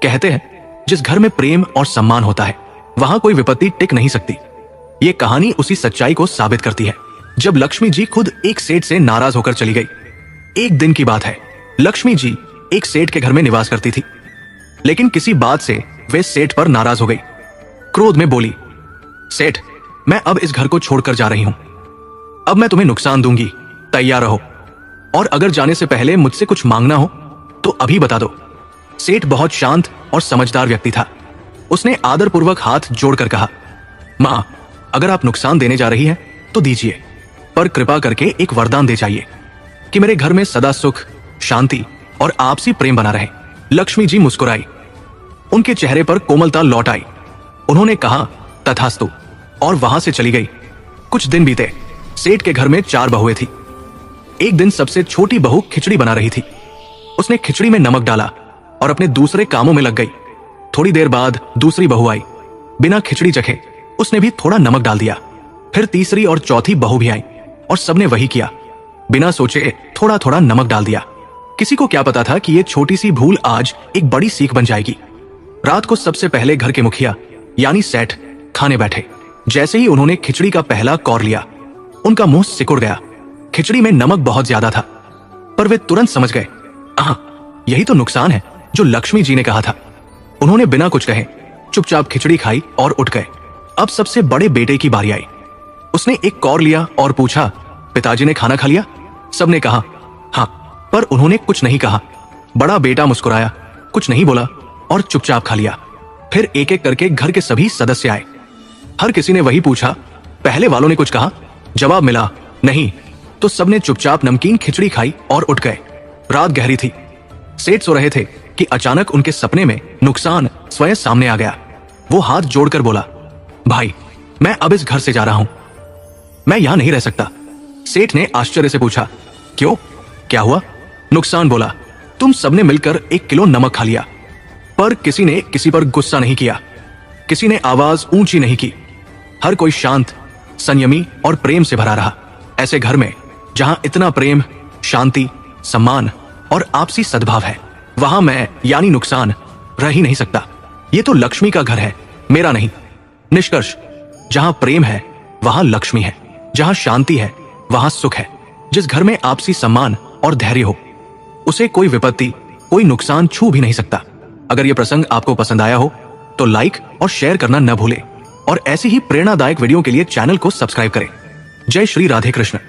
कहते हैं जिस घर में प्रेम और सम्मान होता है वहां कोई विपत्ति टिक नहीं सकती। ये कहानी उसी सच्चाई को साबित करती है। जब लक्ष्मी जी खुद एक सेठ से नाराज होकर चली गई। एक दिन की बात है, लक्ष्मी जी एक सेठ के घर में निवास करती थी, लेकिन किसी बात से वे सेठ पर नाराज हो गई। क्रोध में बोली, सेठ, मैं अब इस घर को छोड़कर जा रही हूं। अब मैं तुम्हें नुकसान दूंगी, तैयार रहो, और अगर जाने से पहले मुझसे कुछ मांगना हो तो अभी बता दो। सेठ बहुत शांत और समझदार व्यक्ति था। उसने आदरपूर्वक हाथ जोड़कर कहा, मां, अगर आप नुकसान देने जा रही हैं तो दीजिए, पर कृपा करके एक वरदान दे जाइए कि मेरे घर में सदा सुख, शांति और आपसी प्रेम बना रहे। लक्ष्मी जी मुस्कुराई, उनके चेहरे पर कोमलता लौट आई। उन्होंने कहा, तथास्तु, और वहां से चली गई। कुछ दिन बीते। सेठ के घर में 4 बहुएं थी। एक दिन सबसे छोटी बहू खिचड़ी बना रही थी। उसने खिचड़ी में नमक डाला और अपने दूसरे कामों में लग गई। थोड़ी देर बाद दूसरी बहू आई। बिना खिचड़ी चखे उसने भी थोड़ा नमक डाल दिया। फिर तीसरी और चौथी बहू भी आई और सबने वही किया, बिना सोचे थोड़ा थोड़ा नमक डाल दिया। किसी को क्या पता था कि ये छोटी सी भूल आज एक बड़ी सीख बन जाएगी। रात को सबसे पहले घर के मुखिया यानी सेठ खाने बैठे। जैसे ही उन्होंने खिचड़ी का पहला कौर लिया, उनका मुंह सिकुड़ गया। खिचड़ी में नमक बहुत ज्यादा था, पर वे तुरंत समझ गए, यही तो नुकसान है जो लक्ष्मी जी ने कहा था। उन्होंने बिना कुछ कहे चुपचाप खिचड़ी खाई और उठ गए। अब सबसे बड़े बेटे की बारी आई। उसने एक कौर लिया और पूछा, पिताजी ने खाना खा लिया? सबने कहा हाँ, पर उन्होंने कुछ नहीं कहा। बड़ा बेटा मुस्कुराया, कुछ नहीं बोला और चुपचाप खा लिया। फिर एक एक करके घर के सभी सदस्य आए। हर किसी ने वही पूछा। पहले वालों ने कुछ कहा, जवाब मिला नहीं, तो सबने चुपचाप नमकीन खिचड़ी खाई और उठ गए। रात गहरी थी। सेठ सो रहे थे कि अचानक उनके सपने में नुकसान स्वयं सामने आ गया। वो हाथ जोड़कर बोला, भाई, मैं अब इस घर से जा रहा हूं, मैं यहां नहीं रह सकता। सेठ ने आश्चर्य से पूछा, क्यों, क्या हुआ? नुकसान बोला, तुम सबने मिलकर 1 किलो नमक खा लिया, पर किसी ने किसी पर गुस्सा नहीं किया, किसी ने आवाज ऊंची नहीं की। हर कोई शांत, संयमी और प्रेम से भरा रहा। ऐसे घर में जहां इतना प्रेम, शांति, सम्मान और आपसी सद्भाव है, वहां मैं यानी नुकसान रह ही नहीं सकता। ये तो लक्ष्मी का घर है, मेरा नहीं। निष्कर्ष, जहां प्रेम है वहां लक्ष्मी है, जहां शांति है वहां सुख है। जिस घर में आपसी सम्मान और धैर्य हो, उसे कोई विपत्ति, कोई नुकसान छू भी नहीं सकता। अगर यह प्रसंग आपको पसंद आया हो तो लाइक और शेयर करना न भूलें, और ऐसी ही प्रेरणादायक वीडियो के लिए चैनल को सब्सक्राइब करें। जय श्री राधे कृष्ण।